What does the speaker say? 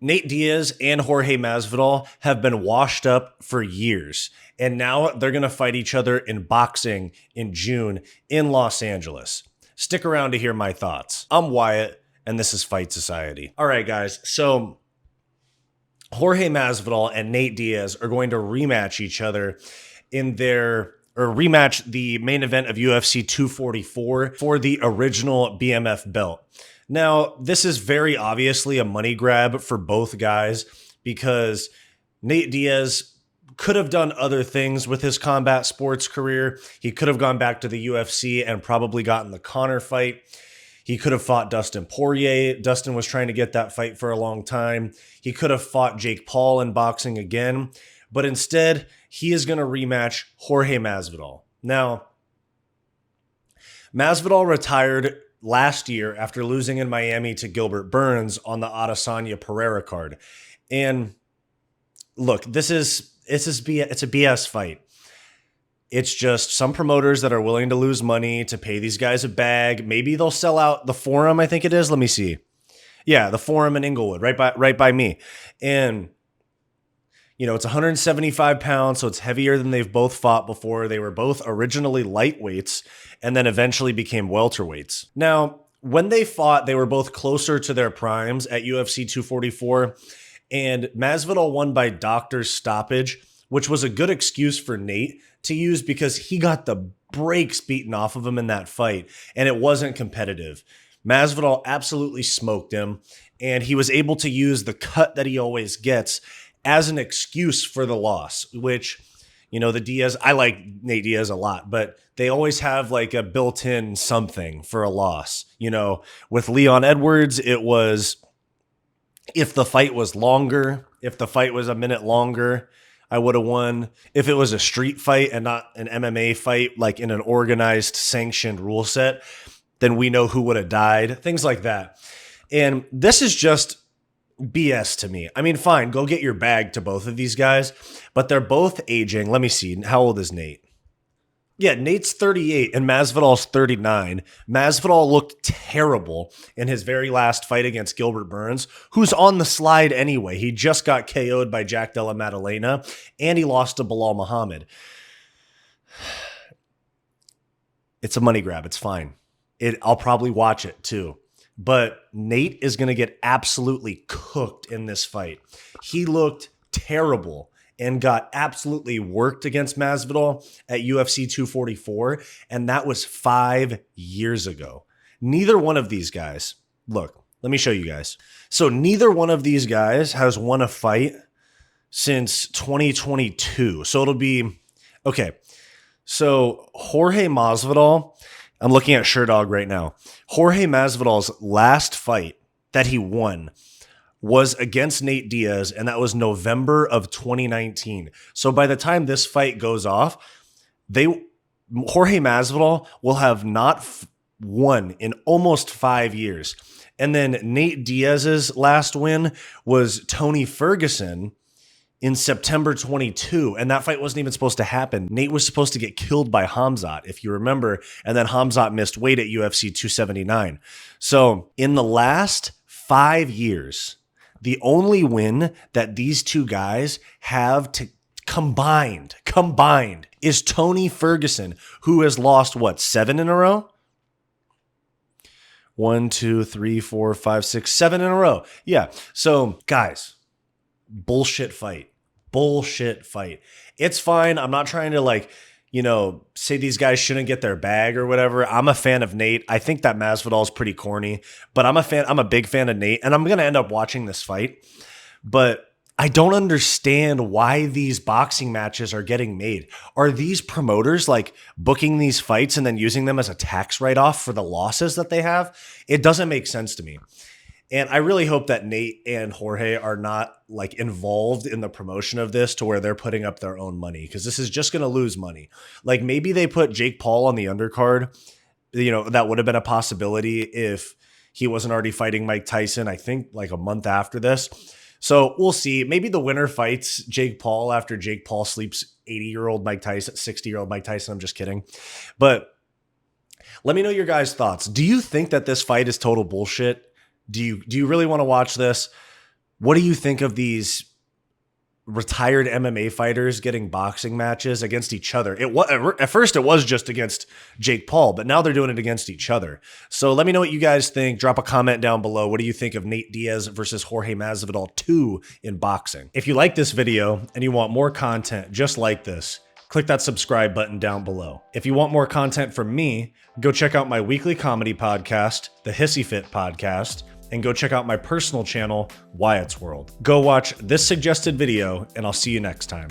Nate Diaz and Jorge Masvidal have been washed up for years, and now they're going to fight each other in boxing in June in Los Angeles. Stick around to hear my thoughts. I'm Wyatt, and this is Fight Society. All right, guys. So Jorge Masvidal and Nate Diaz are going to rematch each other in their or rematch the main event of UFC 244 for the original BMF belt. Now, this is very obviously a money grab for both guys because Nate Diaz could have done other things with his combat sports career. He could have gone back to the UFC and probably gotten the Conor fight. He could have fought Dustin Poirier. Dustin was trying to get that fight for a long time. He could have fought Jake Paul in boxing again, but instead, he is going to rematch Jorge Masvidal. Now, Masvidal retired last year after losing in Miami to Gilbert Burns on the Adesanya Pereira card. And look, it's a BS fight. It's just some promoters that are willing to lose money to pay these guys a bag. Maybe they'll sell out the Forum, I think it is. Let me see. Yeah, the Forum in Inglewood, right by me. And it's 175 pounds, so it's heavier than they've both fought before. They were both originally lightweights and then eventually became welterweights. Now, when they fought, they were both closer to their primes at UFC 244, and Masvidal won by doctor's stoppage, which was a good excuse for Nate to use because he got the brakes beaten off of him in that fight, and it wasn't competitive. Masvidal absolutely smoked him, and he was able to use the cut that he always gets as an excuse for the loss, which, the Diaz, I like Nate Diaz a lot, but they always have like a built-in something for a loss. With Leon Edwards, it was if the fight was longer, if the fight was a minute longer, I would have won. If it was a street fight and not an MMA fight, like in an organized, sanctioned rule set, then we know who would have died, things like that. And this is just BS to me. I mean, fine, go get your bag to both of these guys, but they're both aging. Let me see. How old is Nate? Yeah, Nate's 38 and Masvidal's 39. Masvidal looked terrible in his very last fight against Gilbert Burns, who's on the slide anyway. He just got KO'd by Jack Della Maddalena, and he lost to Bilal Muhammad. It's a money grab. It's fine. I'll probably watch it too. But Nate is going to get absolutely cooked in this fight. He looked terrible and got absolutely worked against Masvidal at UFC 244, and that was 5 years ago. Neither one of these guys, look, let me show you guys. So neither one of these guys has won a fight since 2022. So it'll be, okay, so Jorge Masvidal, I'm looking at Sherdog right now. Jorge Masvidal's last fight that he won was against Nate Diaz, and that was November of 2019. So by the time this fight goes off, Jorge Masvidal will have not won in almost 5 years. And then Nate Diaz's last win was Tony Ferguson in September 22, and that fight wasn't even supposed to happen. Nate was supposed to get killed by Khamzat, if you remember, and then Khamzat missed weight at UFC 279. So in the last 5 years, the only win that these two guys have to combined is Tony Ferguson, who has lost, 7 in a row? 1, 2, 3, 4, 5, 6, 7 in a row. Yeah. So guys, bullshit fight. It's fine. I'm not trying to say these guys shouldn't get their bag or whatever. I'm a fan of Nate. I think that Masvidal is pretty corny, but I'm a big fan of Nate, and I'm going to end up watching this fight. But I don't understand why these boxing matches are getting made. Are these promoters booking these fights and then using them as a tax write-off for the losses that they have? It doesn't make sense to me. And I really hope that Nate and Jorge are not involved in the promotion of this to where they're putting up their own money, because this is just going to lose money. Maybe they put Jake Paul on the undercard. That would have been a possibility if he wasn't already fighting Mike Tyson, I think a month after this. So we'll see. Maybe the winner fights Jake Paul after Jake Paul sleeps 80-year-old Mike Tyson, 60-year-old Mike Tyson. I'm just kidding. But let me know your guys' thoughts. Do you think that this fight is total bullshit? Do you really want to watch this? What do you think of these retired MMA fighters getting boxing matches against each other? At first it was just against Jake Paul, but now they're doing it against each other. So let me know what you guys think. Drop a comment down below. What do you think of Nate Diaz versus Jorge Masvidal 2 in boxing? If you like this video and you want more content just like this, click that subscribe button down below. If you want more content from me, go check out my weekly comedy podcast, the Hissyfit podcast, and go check out my personal channel, Wyatt's World. Go watch this suggested video, and I'll see you next time.